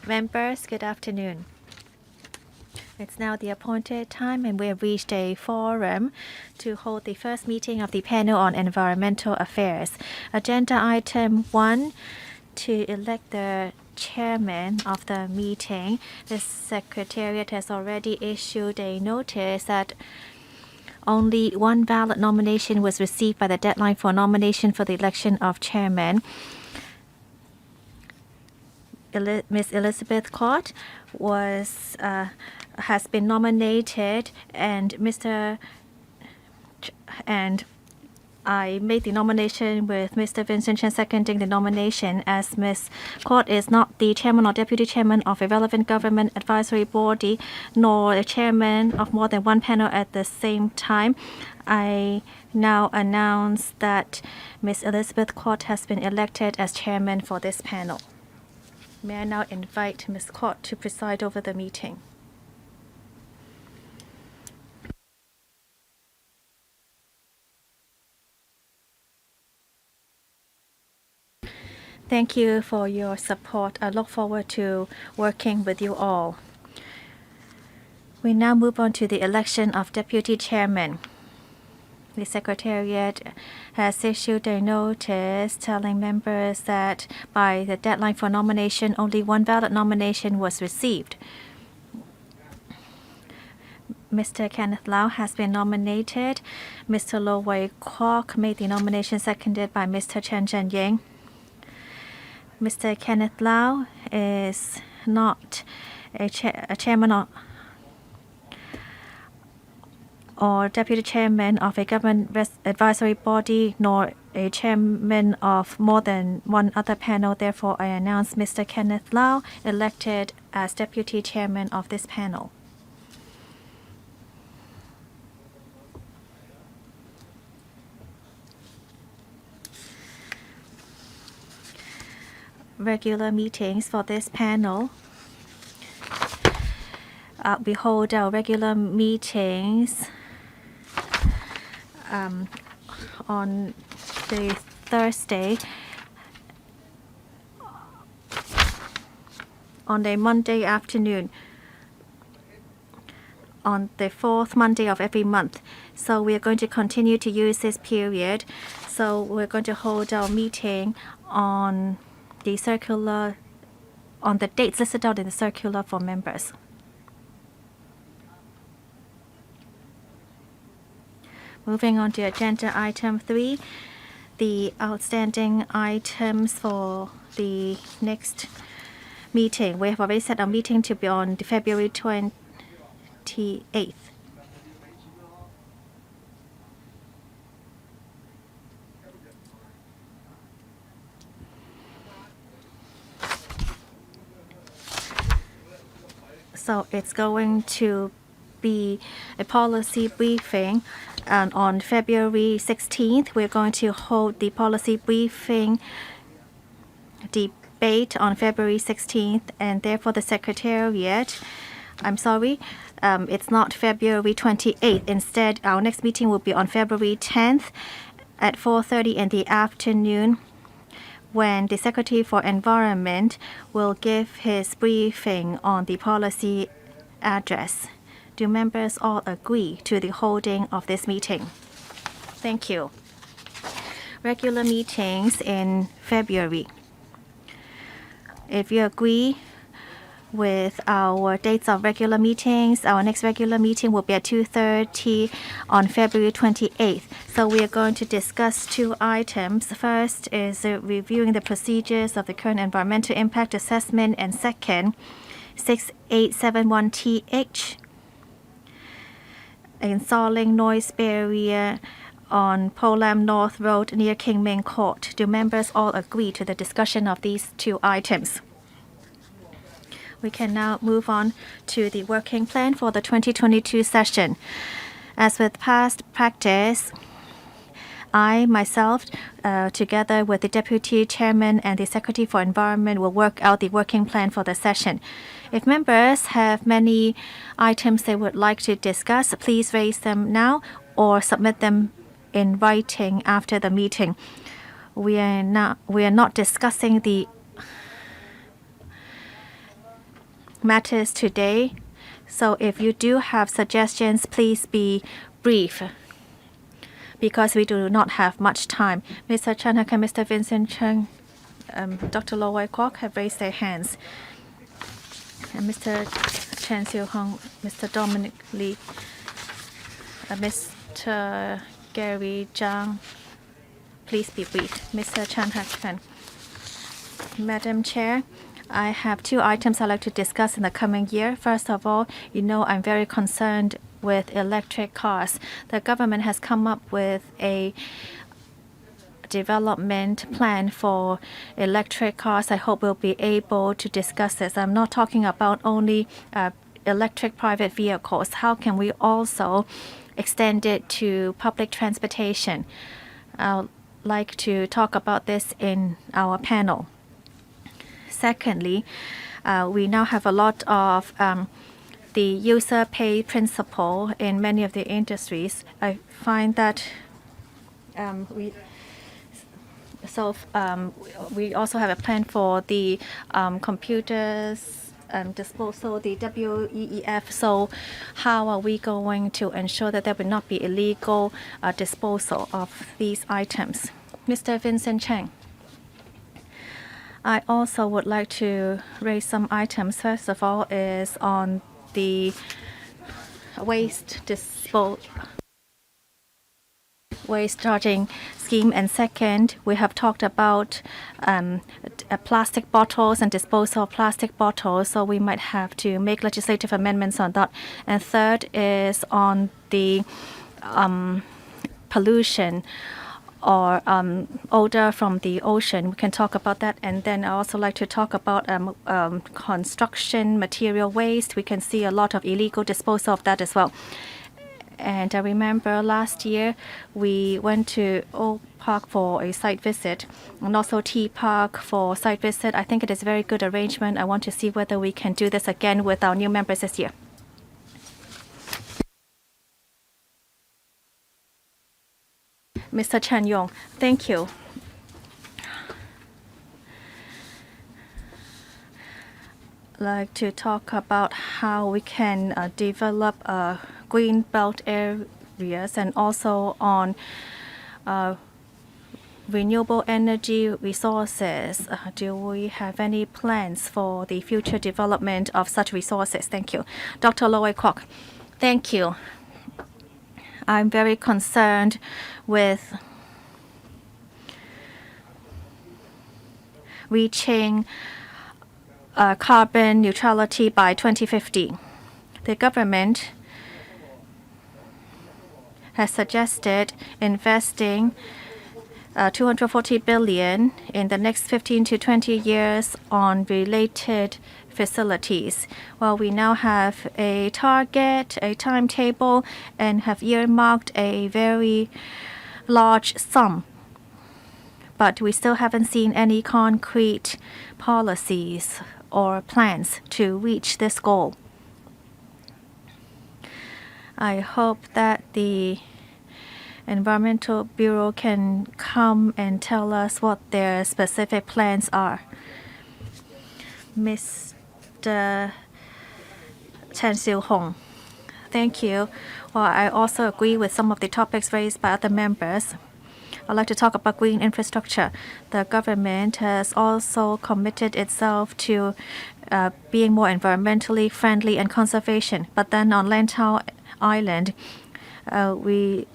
Members, good afternoon. It's now the appointed time and we have reached a forum to hold the first meeting of the panel on environmental affairs. Agenda item 1, to elect the chairman of the meeting. The Secretariat has already issued a notice that only one valid nomination was received by the deadline for nomination for the election of chairman. Ms. Elizabeth Court has been nominated, and I made the nomination with Mr. Vincent Chen seconding the nomination. As Ms. Court is not the chairman or deputy chairman of a relevant government advisory body, nor the chairman of more than one panel at the same time, I now announce that Ms. Elizabeth Court has been elected as chairman for this panel. May I now invite Ms. Court to preside over the meeting. Thank you for your support. I look forward to working with you all. We now move on to the election of deputy chairman. The Secretariat has issued a notice telling members that by the deadline for nomination, only one valid nomination was received. Mr. Kenneth Lau has been nominated. Mr. Lo Wei Kwok made the nomination seconded by Mr. Chen Zhenying. Mr. Kenneth Lau is not a chairman or deputy chairman of a government advisory body, nor a chairman of more than one other panel. Therefore, I announce Mr. Kenneth Lau elected as deputy chairman of this panel. Regular meetings for this panel. We hold our regular meetings on the Thursday, on a Monday afternoon, on the fourth Monday of every month. So we are going to continue to use this period. So we're going to hold our meeting on the circular, on the dates listed out in the circular for members. Moving on to agenda item 3, the outstanding items for the next meeting. We have already set our meeting to be on February 28th. So it's going to be a policy briefing. And on February 16th, we're going to hold the policy briefing debate on February 16th, and therefore the Secretariat, it's not February 28th. Instead, our next meeting will be on February 10th at 4:30 in the afternoon, when the Secretary for Environment will give his briefing on the policy address. Do members all agree to the holding of this meeting? Thank you. Regular meetings in February. If you agree with our dates of regular meetings, our next regular meeting will be at 2:30 on February 28th. So we are going to discuss two items. First is reviewing the procedures of the current environmental impact assessment, and second, 6871TH, installing noise barrier on Polam North Road near Kingming Court. Do members all agree to the discussion of these two items? We can now move on to the working plan for the 2022 session. As with past practice, I myself, together with the Deputy Chairman and the Secretary for Environment, will work out the working plan for the session. If members have many items they would like to discuss, please raise them now or submit them in writing after the meeting. We are not discussing the matters today. So if you do have suggestions, please be brief because we do not have much time. Mr. Chan and Mr. Vincent Cheng, Dr. Lo Wai Kwok have raised their hands. And Mr. Chen Siu Hong, Mr. Dominic Lee, Mr. Gary Zhang, please be brief. Mr. Chan Hak-fen. Madam Chair, I have 2 items I'd like to discuss in the coming year. First of all, you know I'm very concerned with electric cars. The government has come up with a development plan for electric cars. I hope we'll be able to discuss this. I'm not talking about only electric private vehicles. How can we also extend it to public transportation? I'd like to talk about this in our panel. Secondly, we now have a lot of the user pay principle in many of the industries. I find that we also have a plan for the computers disposal, the WEEF. So how are we going to ensure that there will not be illegal disposal of these items? Mr. Vincent Cheng. I also would like to raise some items. First of all is on the waste charging scheme, and second, we have talked about plastic bottles and disposal of plastic bottles, so we might have to make legislative amendments on that. And third is on the pollution or odor from the ocean. We can talk about that. And then I also like to talk about construction material waste. We can see a lot of illegal disposal of that as well. And I remember last year we went to Oak Park for a site visit and also T Park for site visit. I think it is a very good arrangement. I want to see whether we can do this again with our new members this year. Mr. Chan Yong, thank you. I'd like to talk about how we can develop green belt areas and also on renewable energy resources. Do we have any plans for the future development of such resources? Thank you. Dr. Lo Wai Kwok, thank you. I'm very concerned with reaching carbon neutrality by 2050. The government has suggested investing 240 billion in the next 15 to 20 years on related facilities. Well, we now have a target, a timetable, and have earmarked a very large sum. But we still haven't seen any concrete policies or plans to reach this goal. I hope that the Environmental Bureau can come and tell us what their specific plans are. Mr. Chen Siu Hong, thank you. Well, I also agree with some of the topics raised by other members. I'd like to talk about green infrastructure. The government has also committed itself to being more environmentally friendly and conservation. But then on Lantau Island, we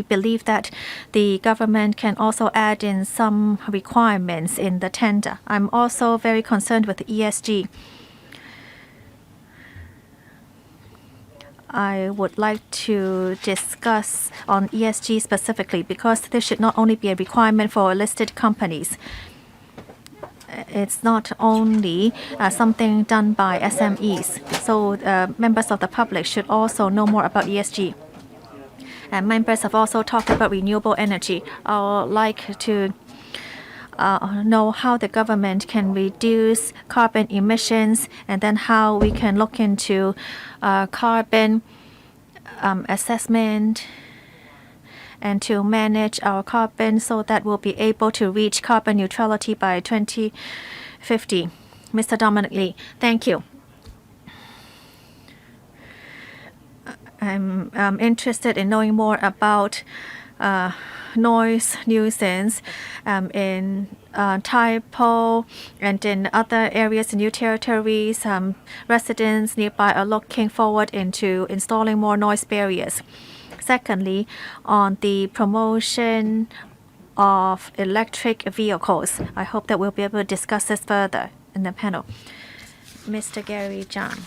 believe that the government can also add in some requirements in the tender. I'm also very concerned with ESG. I would like to discuss on ESG specifically because this should not only be a requirement for listed companies. It's not only something done by SMEs. So members of the public should also know more about ESG. And members have also talked about renewable energy. I would like to know how the government can reduce carbon emissions and then how we can look into carbon assessment and to manage our carbon so that we'll be able to reach carbon neutrality by 2050. Mr. Dominic Lee, thank you. I'm interested in knowing more about noise nuisance in Tai Po and in other areas in new territories. Residents nearby are looking forward into installing more noise barriers. Secondly, on the promotion of electric vehicles, I hope that we'll be able to discuss this further in the panel. Mr. Gary John.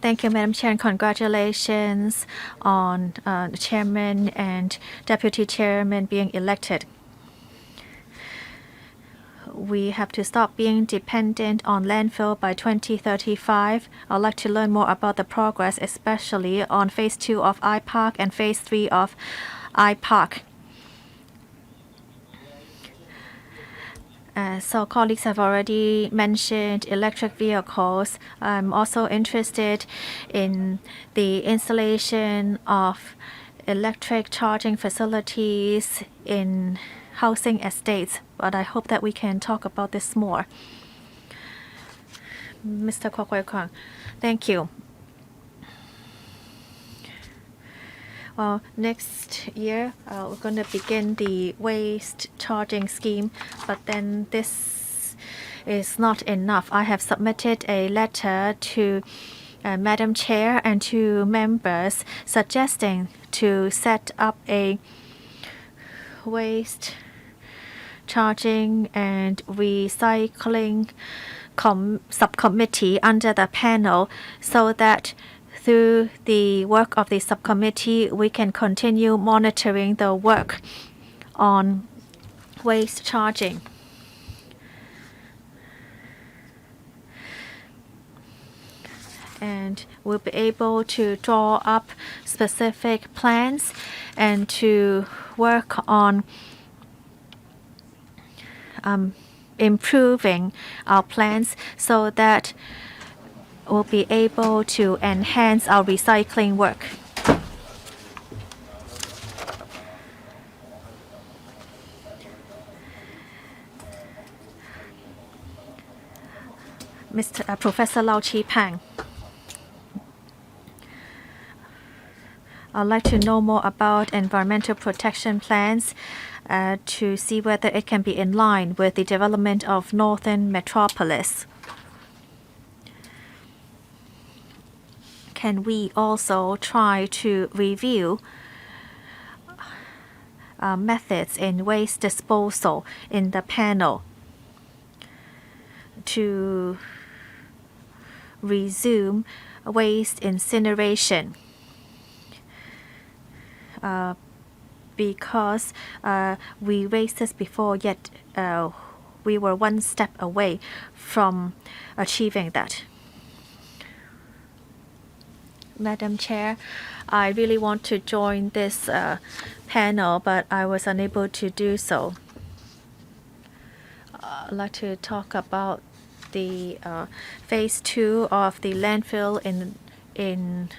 Thank you, Madam Chair, and congratulations on the Chairman and Deputy Chairman being elected. We have to stop being dependent on landfill by 2035. I'd like to learn more about the progress, especially on Phase 2 of iPark and Phase 3 of iPark. So colleagues have already mentioned electric vehicles. I'm also interested in the installation of electric charging facilities in housing estates, but I hope that we can talk about this more. Mr. Kwok Wai Kwang, thank you. Well, next year, we're going to begin the waste charging scheme, but then this is not enough. I have submitted a letter to Madam Chair and to members suggesting to set up a waste charging and recycling subcommittee under the panel so that through the work of the subcommittee, we can continue monitoring the work on waste charging. And we'll be able to draw up specific plans and to work on improving our plans so that we'll be able to enhance our recycling work. Professor Lau Chi Pang. I'd like to know more about environmental protection plans to see whether it can be in line with the development of Northern Metropolis. Can we also try to review methods in waste disposal in the panel to resume waste incineration? Because we raised this before, yet we were one step away from achieving that. Madam Chair, I really want to join this panel, but I was unable to do so. I'd like to talk about the Phase 2 of the landfill in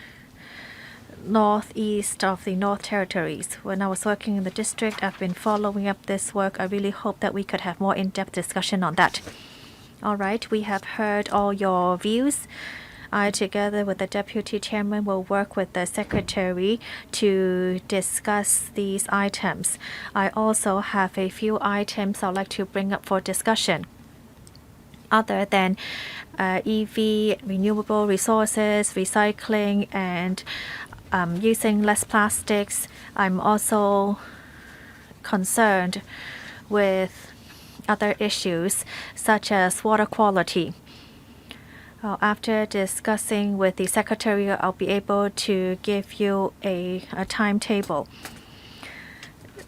northeast of the North Territories. When I was working in the district, I've been following up this work. I really hope that we could have more in-depth discussion on that. All right, we have heard all your views. I, together with the Deputy Chairman, will work with the Secretary to discuss these items. I also have a few items I'd like to bring up for discussion. Other than EV, renewable resources, recycling, and using less plastics, I'm also concerned with other issues such as water quality. After discussing with the Secretariat, I'll be able to give you a timetable.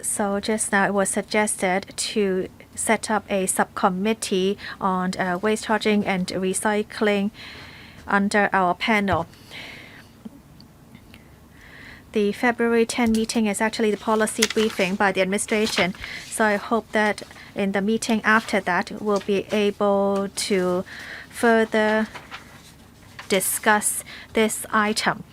So just now it was suggested to set up a subcommittee on waste charging and recycling under our panel. The February 10 meeting is actually the policy briefing by the administration, so I hope that in the meeting after that we'll be able to further discuss this item.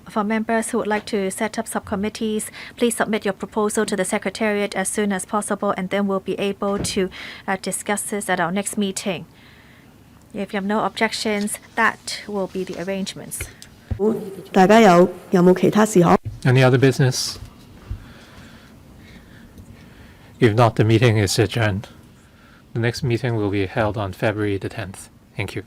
For members who would like to set up subcommittees, please submit your proposal to the Secretariat as soon as possible, and then we'll be able to discuss this at our next meeting. If you have no objections, that will be the arrangements. 大家有冇其他事項？ Any other business? If not, the meeting is adjourned. The next meeting will be held on February the 10th. Thank you.